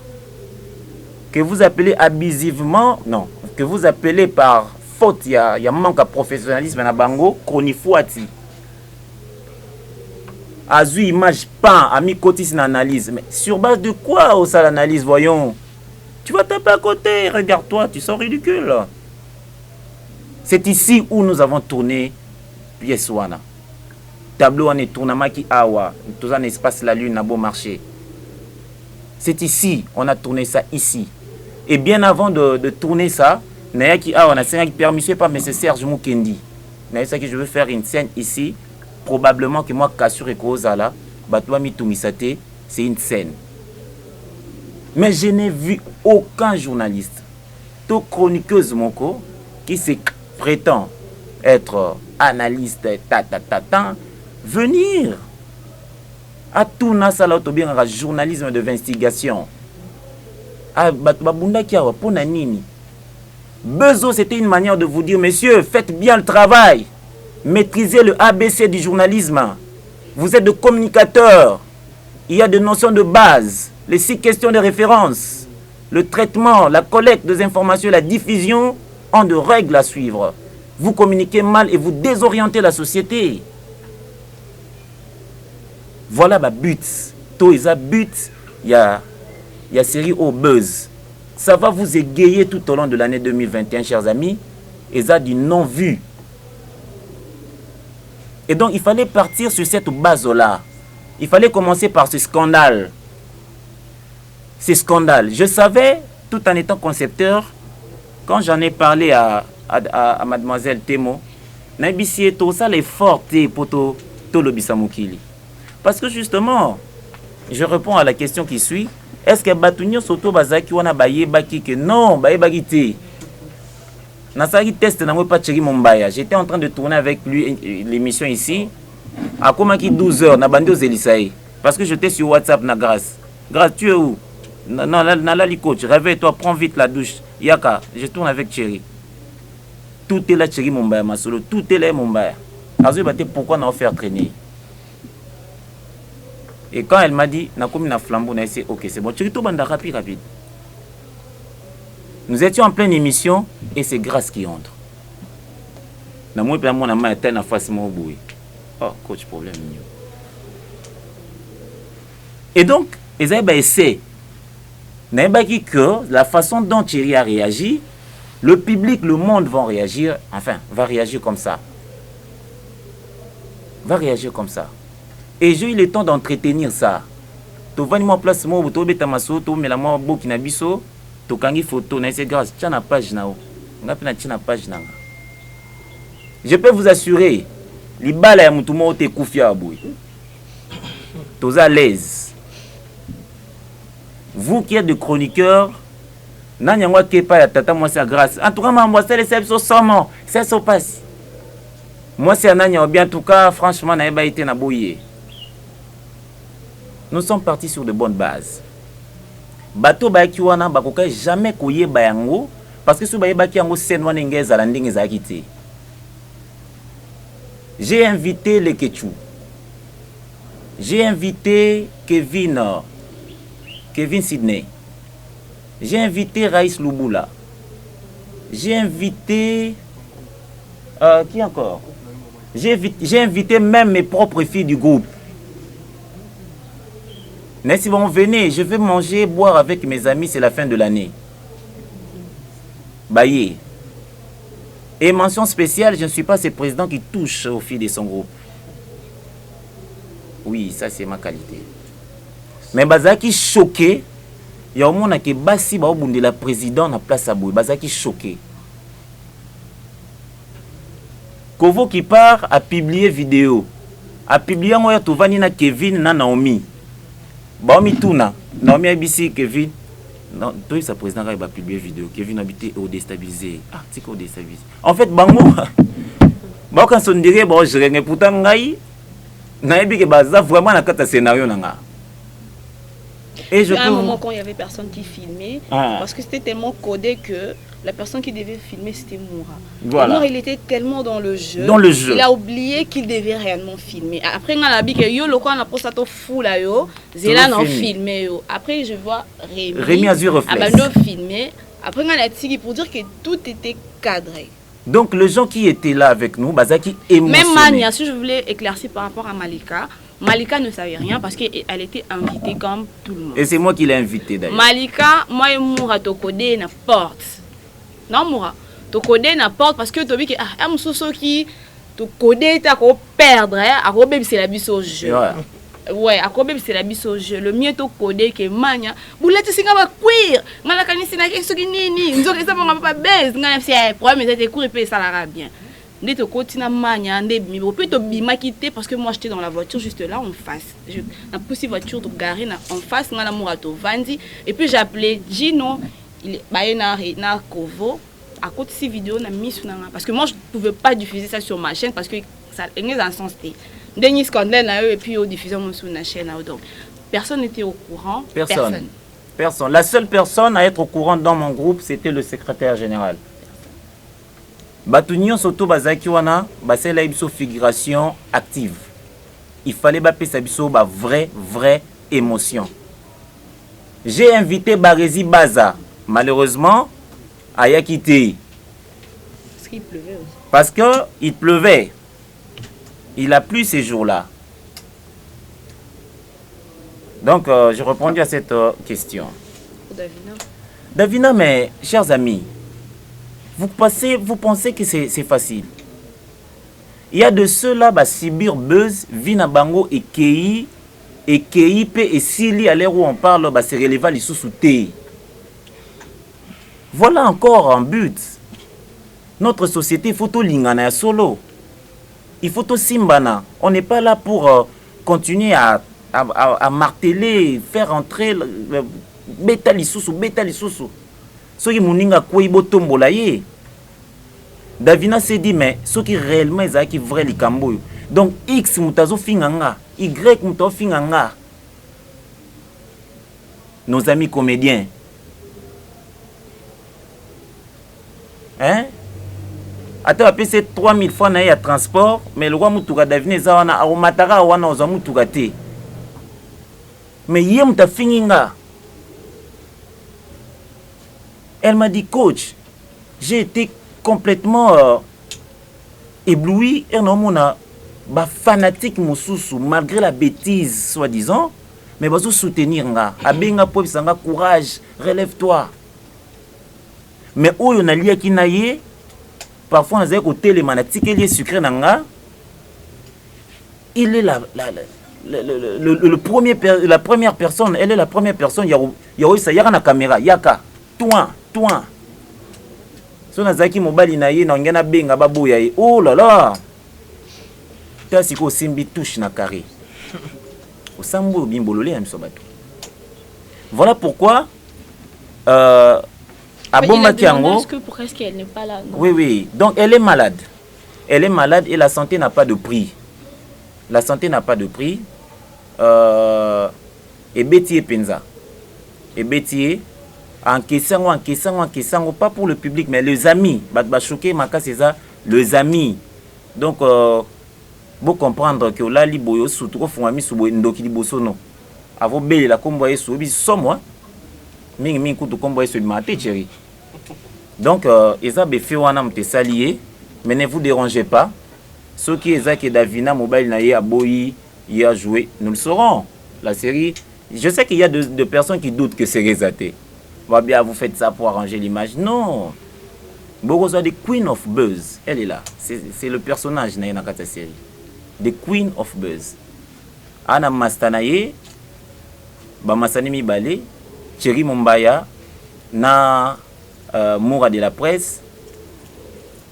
que vous appelez abusivement, non, que vous appelez par faute, il y a manque de professionnalisme na bango, chronifuati. Azu image pan, ami cotis une analyse. Mais sur base de quoi au ça l'analyse, voyons? Tu vas taper à côté, regarde-toi, tu sens ridicule. C'est ici où nous avons tourné pièce wana. Tableau en tournement qui awa, tout un espace la lune a beau marché. C'est ici, on a tourné ça ici. Et bien avant de tourner ça, Naya qui a permission par M. Serge Moukendi. Naya ça que je veux faire une scène ici. Probablement que moi Kassur et Kozala, Batwa Mitumisate, c'est une scène. Mais je n'ai vu aucun journaliste, tout chroniqueuse moko, qui se prétend être analyste, venir à tout nasala bien un journalisme d'investigation. Bezo, c'était une manière de vous dire, messieurs, faites bien le travail. Maîtrisez le ABC du journalisme. Vous êtes des communicateurs. Il y a des notions de base, les 6 questions de référence, le traitement, la collecte des informations, la diffusion ont de règles à suivre. Vous communiquez mal et vous désorientez la société. Voilà ma but. Tout est but. Il y a série au buzz. Ça va vous égayer tout au long de l'année 2021, chers amis. Et ça du non-vu. Et donc, il fallait partir sur cette base-là. Il fallait commencer par ce scandale. Ces scandales. Je savais, tout en étant concepteur, quand j'en ai parlé à mademoiselle Temo, Nabisie tout ça les fortes pour tout le bisamukili. Parce que justement, je réponds à la question qui suit. Est-ce que Batounio Soto Bazaki wana baye baki que non, baye bagité. Nasaki test na moi pas Chiri Mombaya. J'étais en train de tourner avec lui l'émission ici akomaki 12h na bandi ozelisa ye parce que j'étais sur WhatsApp na Grâce. Grâce, tu es où? Nalali coach, réveille-toi, prends vite la douche. Yaka, je tourne avec Thierry. Tout est là, Thierry Mombaya, ma solo. Tout est là, Mombaya. Pourquoi on a fait traîner? Et quand elle m'a dit, na comme na flambeau, on a essayé, ok, c'est bon. Thierry, tout banda rapide. Nous étions en pleine émission et c'est Grâce qui entre. Na moi, mon amant était na face mon boui. Oh, coach, problème. Et donc, ils avaient essayé. Que la façon dont Thierry a réagi, le public, le monde va réagir comme ça. Va réagir comme ça. Et j'ai eu le temps d'entretenir ça. Tu vas moi place moi tu beta maso tu mets la moi boki na biso tu kangi photo na c'est grâce tu na page na o nga pe na tina page na. Je peux vous assurer libala ya mutu mo te kufia aboui. Tu à l'aise. Vous qui êtes des chroniqueurs, n'ayez pas que pas tata moi c'est grâce. En tout cas moi c'est les services sans ça se passe. Moi c'est un bien en tout cas franchement n'a pas été na boyé. Nous sommes partis sur de bonnes bases. Bateau ba ki wana ba koka jamais koye ba yango parce que sou ba yeba ki yango sen wana ngeza la ndenge za kité. J'ai invité les Ketchou. J'ai invité Kevin Sidney. J'ai invité Raïs Louboula. J'ai invité... qui encore? J'ai invité même mes propres filles du groupe. Mais si vous venez, je vais manger, boire avec mes amis, c'est la fin de l'année. Baye. Et mention spéciale, je ne suis pas ce président qui touche aux filles de son groupe. Oui, ça c'est ma qualité. Mais bazaki choqué, il y a au monde qui basi ba obunde la président na place à boy, bazaki choqué. Kovo qui part a publié vidéo. A publié moi to vani na Kevin na Naomi. Baomi tuna, Naomi abisi Kevin. Non, toi sa président va publier vidéo. Kevin habité au déstabilisé. Ah, c'est quoi déstabilisé? En fait, bango ba quand on dirait bon je rengue pourtant ngai na ebi ke baza vraiment na kata scénario nanga. Et je à un moment quand il y avait personne qui filmait, parce que c'était tellement codé que la personne qui devait filmer c'était Moura. Voilà. Moura il était tellement dans le jeu. Il a oublié qu'il devait réellement filmer. Après on a dit que yo le quoi on a posté tout fou là yo, Zélan a filmé yo. Après je vois Rémi Azur reflex. A filmé. Après on a dit pour dire que tout était cadré. Donc les gens qui étaient là avec nous, bazaki émotionnés. Même Mania, si je voulais éclaircir par rapport à Malika. Malika ne savait rien parce qu'elle était invitée comme tout le monde. Et c'est moi qui l'ai invitée d'ailleurs. Malika, moi et Moura, tu connais na porte. Non, Moura, tu connais na porte parce que tu dis que ah, un qui tu connais, tu as perdre, à Robé, c'est la bise au jeu. Ouais, à Robé, c'est la bise au jeu. Le mieux tu connais que Mania. Boulette, c'est comme un queer. Malaka, c'est na quelque chose qui n'est nous avons pas baisse. Nous avons fait un problème, mais c'était court et puis ça l'ara bien. Ndé to kotina mania ndé mi peut to bima quitté parce que moi j'étais dans la voiture juste là en face. Je na poussé voiture de garer en face ngana morato vandi et puis j'ai appelé Gino il baena na Kovo à côté de ces vidéos na mis nanga parce que moi je pouvais pas diffuser ça sur ma chaîne parce que ça est dans sens té. Denis scandale na eux et puis au diffusion sur ma chaîne donc personne n'était au courant, personne. La seule personne à être au courant dans mon groupe c'était le secrétaire général. Batunion soto bazaki wana basela ibiso figuration active. Il fallait baper sa biso ba vraie émotion. J'ai invité Barézi Baza. Malheureusement, aya quitté. Parce qu'il pleuvait aussi. Parce que il pleuvait. Il a plu ces jours-là. Donc j'ai répondu à cette question. Davina, mais chers amis, vous pensez que c'est facile. Il y a de ceux-là, Sibir Buzz, Vina Bango et Kei et Sili, à l'heure où on parle, c'est relevant les sous-soutés. Voilà encore un but. Notre société, il faut tout lingana solo. Il faut tout simbana. On n'est pas là pour continuer à marteler, faire entrer bêta les sous-sous. Ce qui mouninga koi botombola ye. Davina s'est dit mais ce qui réellement est qui vrai les cambo. Donc X mutazo finganga, Y mutazo finganga. Nos amis comédiens. Hein? Ata apese 3000 fois na ya transport, mais le roi mutuka davine za wana au matara wana oza mutuka te. Mais yé muta finginga. Elle m'a dit, coach, j'ai été complètement ébloui. Et non, mon fanatique mususu, malgré la bêtise, soi-disant, mais bazo soutenir nga. Abenga pop sanga courage, relève-toi. Mais où on a lié qui naïe, parfois on a dit que le sucré nanga, il est la première personne, elle est la première personne. Il y a une caméra, yaka, toi. Si on a dit mobile naïe, on a benga babu yaïe. Oh là là, tu as si ko simbi touche na carré. Au sambo bimbololé amsobato. Voilà pourquoi. Pourquoi est-ce qu'elle n'est pas là? Non? Oui. Donc, elle est malade. Elle est malade et la santé n'a pas de prix. La santé n'a pas de prix. Et Bétier Penza. Et Bétier, en question, pas pour le public, mais les amis. C'est ça, les amis. Donc, vous comprendre que là, les boyos, surtout, font ami sous Ndoki Bosono. Avant belle la comboyer sous moi. Ming kutu comboyer sur le matin, chérie. Donc, Eza Befe wana mte salié, mais ne vous dérangez pas. Ceux qui Eza qui Davina mobile na a boyi, y a joué, nous le saurons. La série, je sais qu'il y a de personnes qui doutent que c'est résaté. Va bien, vous faites ça pour arranger l'image. Non. Bogozo the Queen of Buzz, elle est là. C'est le personnage na cette série. The Queen of Buzz. Ana Mastanaye, Bamasani Mibale, Thierry Mombaya, na Moura de la presse,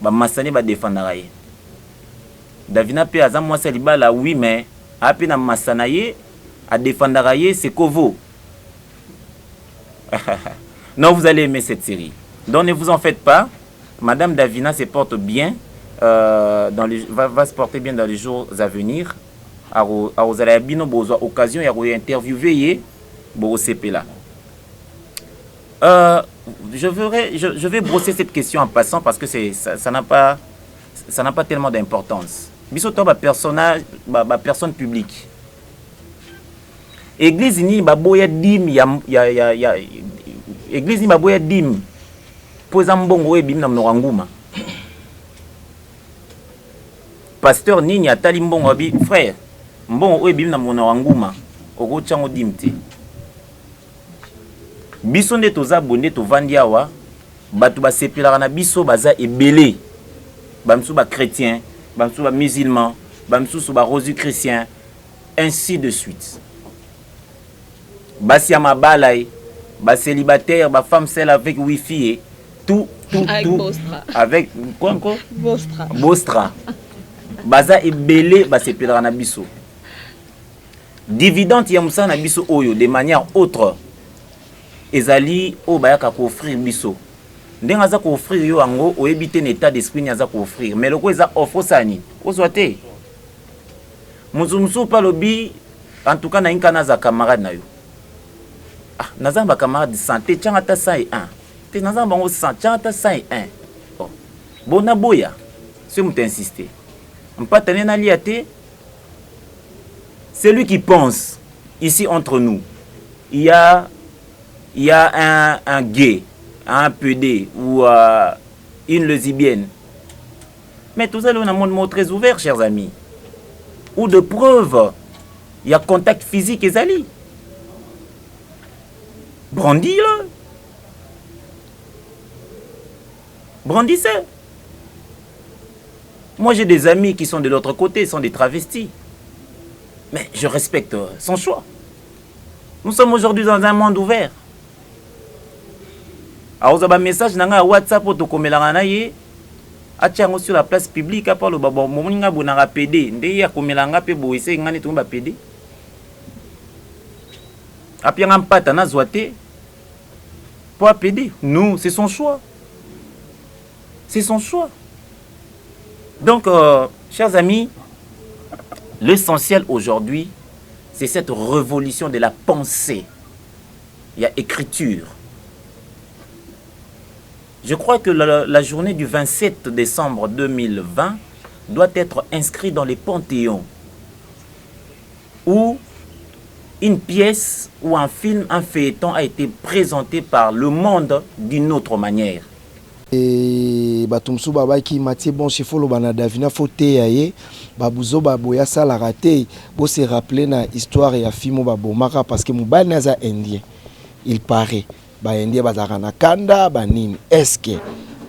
Bamasani va défendre. Davina pe azam moi c'est libala oui mais api na Masanaye à défendre c'est Kovo. Non, vous allez aimer cette série. Donc ne vous en faites pas. Madame Davina se porte bien va se porter bien dans les jours à venir. À Bino besoin occasion et à interviewer Boro CP là. Je vais brosser cette question en passant parce que ça n'a pas tellement d'importance. Bisoto ba personnage ba personne publique. Église ni ba boya dim ya église ni ba boya dim. Poza mbongo e bim na mnonguma. Pasteur nini atali mbongo abi frère. Mbongo e bim na mnonguma. Oko chango dimte. Biso nde toza bonde tovandi awa batu basepelaka na biso baza ebele bamsu ba chrétien bamsu ba musulman bamsu ba rosu chrétien ainsi de suite basi ya mabalai ba célibataire ba femme seule avec wifi tout avec quoi encore Bostra baza ebele basepelaka na biso dividende ya musa na biso oyo de manière autre ezali o bayaka ko offrir biso ndenga za ko offrir yo ango o ebite na état d'esprit nya za ko offrir mais loko eza offre sani ozwate muzumsu pa lobi en tout cas na inkana za camarade na yo naza ba camarade de santé tchanga ta 101 te naza bango 100 tchanga ta 101 bona boya si mute insister mpatane na liate celui qui pense ici entre nous il y a un gay, un PD ou une lesbienne. Mais tout ça, on a un monde très ouvert, chers amis. Ou de preuves, il y a contact physique et zali. Brandis-le. Brandissez. Moi, j'ai des amis qui sont de l'autre côté, sont des travestis. Mais je respecte son choix. Nous sommes aujourd'hui dans un monde ouvert. Alors, vous avez un message dans WhatsApp pour komela na ye atiango sur la place publique à part le babo moninga bonanga PD ndé ya komelanga pe bo ese ngani to ba PD apianga mpata na zoate pour PD nous c'est son choix. C'est son choix. Donc chers amis, L'essentiel aujourd'hui, c'est cette révolution de la pensée. Il y a écriture. Je crois que la journée du 27 décembre 2020 doit être inscrite dans les panthéons où une pièce ou un film, un feuilleton a été présenté par le monde d'une autre manière. Et batumsu baba qui matie bon chefo lo bana davina fote yaye babuzo baboya sala raté bo se rappeler na histoire ya film babomaka parce que mobali naza indien il paraît ba indien bazaka na kanda banini est-ce que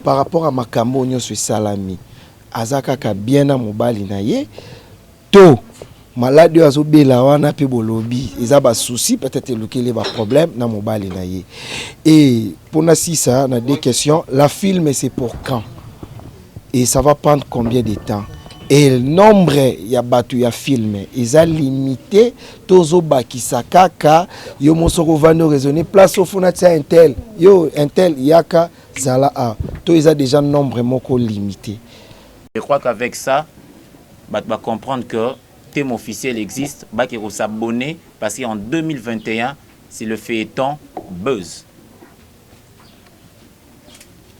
par rapport à makambo nyonso salami azaka ka bien na mobali na ye to malade azo bela wana pe bolobi eza ba souci peut-être lokele ba problème na mobali na ye. Et pour na si ça na deux questions, la film c'est pour quand et ça va prendre combien de temps et le nombre ya batu ya film eza limité tozo bakisa kaka yo mosoko vano raisonner place au fona tia intel yo intel yaka zala a to eza déjà nombre moko limité. Je crois qu'avec ça va comprendre que thème officiel existe, bah qui s'abonner parce qu'en 2021 c'est le feuilleton Buzz.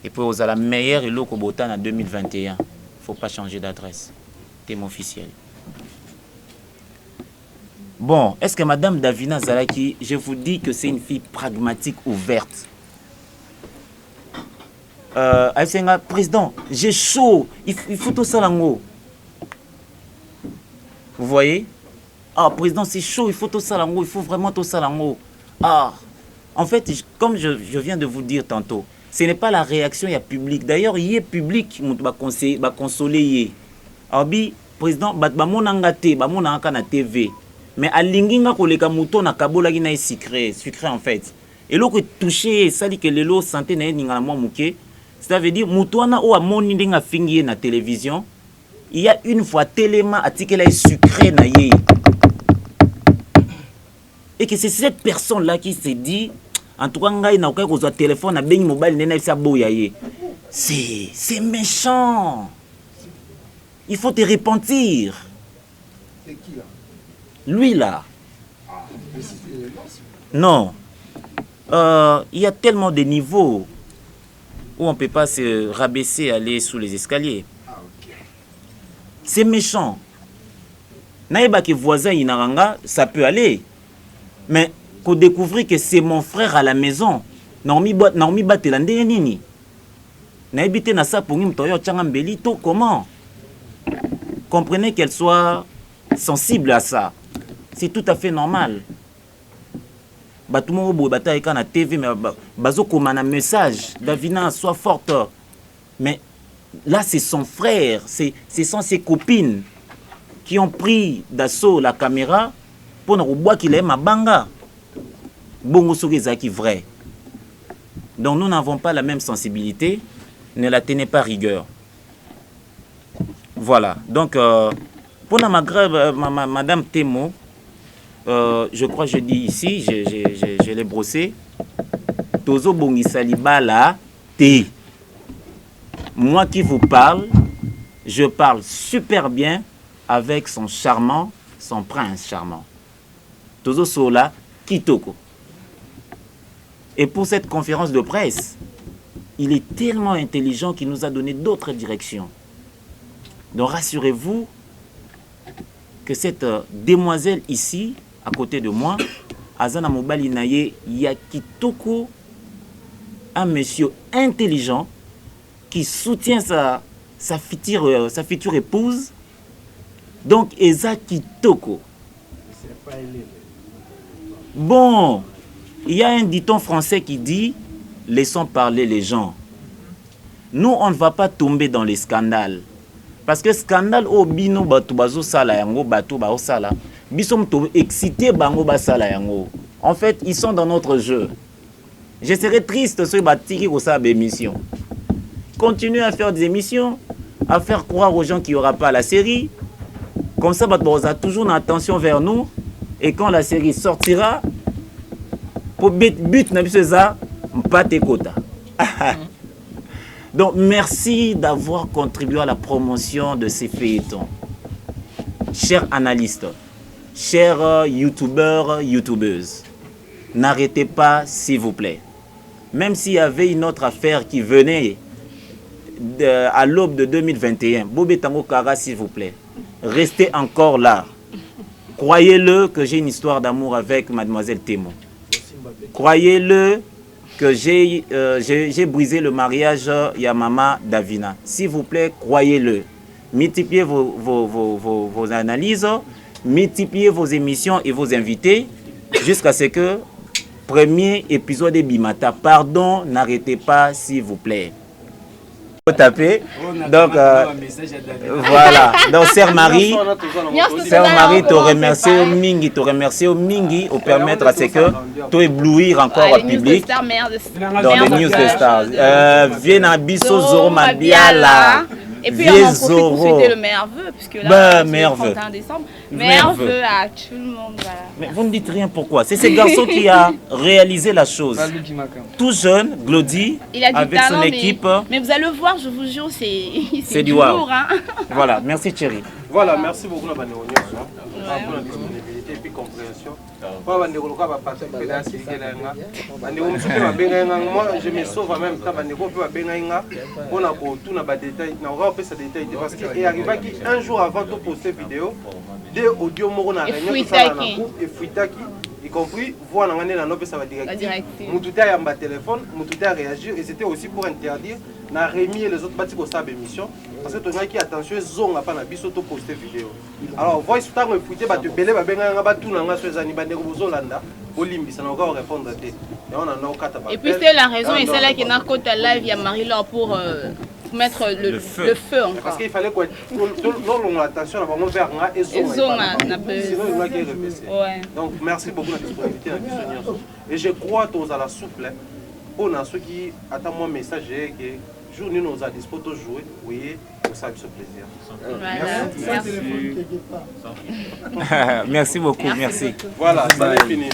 Et puis vous avez la meilleure et l'autre botan en 2021. Faut pas changer d'adresse. Thème officiel. Bon, est-ce que Madame Davina Zalaki, je vous dis que c'est une fille pragmatique, ouverte. Président, j'ai chaud, il faut tout ça là-haut. Vous voyez? Ah, président, c'est chaud, il faut tout ça là-haut, il faut vraiment tout ça là-haut. Ah, en fait, comme je viens de vous dire tantôt, ce n'est pas la réaction, il y a public. D'ailleurs, il y a public qui va consoler. Abi, président, mon angate, mon angaka na TV. Mais à l'inginga koleka mouton na kabola qui na secret en fait. Et l'autre touché, ça dit que le lot santé na ninga mo mouké. Ça veut dire mouton na o amoni ndinga fingi na télévision. Il y a une fois tellement article là sucré na yé. Et que c'est cette personne là qui s'est dit en tout cas ngai na ko ko téléphone na bengi mobile nena sa boya yé. C'est méchant. Il faut te repentir. C'est qui là? Lui là. Non. Il y a tellement de niveaux où on ne peut pas se rabaisser, aller sous les escaliers. C'est méchant. Naïba que voisin inaranga, ça peut aller. Mais qu'on découvre que c'est mon frère à la maison. Naomi batelande nini. Naïbite na sa pour nous toyo tchangambeli to comment? Comprenez qu'elle soit sensible à ça. C'est tout à fait normal. Tout le monde est na TV, mais bazo comme un message. Davina, sois forte. Mais là, c'est son frère, ce sont ses copines qui ont pris d'assaut la caméra pour nous voir qu'il est ma banga. Bongo qui vrai. Donc nous n'avons pas la même sensibilité. Ne la tenez pas rigueur. Voilà. Donc, pour Madame Temo, je crois que je dis ici, je l'ai brossé. Tozo bongi salibala te. Moi qui vous parle, je parle super bien avec son charmant, son prince charmant. Tozo sola kitoko. Et pour cette conférence de presse, il est tellement intelligent qu'il nous a donné d'autres directions. Donc rassurez-vous que cette demoiselle ici, à côté de moi, Azana Mobali Naye Yakitoko, un monsieur intelligent qui soutient sa future épouse. Donc, Eza Kitoko. Bon, il y a un dicton français qui dit « Laissons parler les gens ». Nous, on ne va pas tomber dans les scandales. Parce que scandale au bino batu bazo sala yango batu bao sala bisom to excité bango ba sala yango. En fait, ils sont dans notre jeu. Je serais triste sur batiki ko sa émission. Continuez à faire des émissions, à faire croire aux gens qu'il n'y aura pas la série. Comme ça batu a toujours une attention vers nous et quand la série sortira pour but na biso ça pas te quota. Donc, merci d'avoir contribué à la promotion de ces feuilletons. chers analystes, chers youtubeurs, youtubeuses, n'arrêtez pas, s'il vous plaît. Même s'il y avait une autre affaire qui venait à l'aube de 2021, Bobé Tango Kara, s'il vous plaît, restez encore là. Croyez-le que j'ai une histoire d'amour avec Mademoiselle Témo. Croyez-le que j'ai brisé le mariage Yamama Davina. S'il vous plaît, croyez-le. Multipliez vos analyses, multipliez vos émissions et vos invités jusqu'à ce que premier épisode de Bimata. Pardon, n'arrêtez pas, s'il vous plaît. Taper. Donc, voilà. Donc, Sœur Marie, te remercie au Mingi, au permettre à ce que tu éblouir encore le public dans les news de Stars. Viens à Bisso Zoro Mabiala. Et puis on en profite pour souhaiter le meilleur vœu, puisque là, c'est le 31 décembre. Meilleur vœu à tout le monde. Voilà. Mais vous ne dites rien pourquoi. C'est ce garçon qui a réalisé la chose. Tout jeune, Glody, avec son équipe. Mais vous allez le voir, je vous jure, c'est du lourd. Hein. Voilà, merci Thierry. Voilà, merci beaucoup pour la disponibilité et puis compréhension. Moi, je me sauve en même temps. Parce qu'il arrive un jour avant de poster vidéo, des audios y compris voir la note ça va directive. Moutouta a un téléphone, Moutouta a réagi et c'était aussi pour interdire na Rémi et les autres parties pour sa émission parce que tu as qui attention zone pas na biso to poster vidéo. Alors voice tout me fouté ba te belé ba benga ba tout na so ezani ba ndeko bozolanda olimbi ça n'a encore répondre te. Et on en a quatre ba. Et puis c'est la raison et c'est là qui n'a côté live ya Marie-Laure pour mettre le feu encore. Parce qu'il fallait quoi non attention à vraiment vers et zone. Sinon il va qui répéter. Donc merci beaucoup de la disponibilité à Bissonnier. Et je crois que vous allez souple pour ceux qui attendent mon message que journée nous a dispo de jouer, oui, pour ça ce plaisir. Merci. Merci beaucoup, merci. Voilà, ça est fini.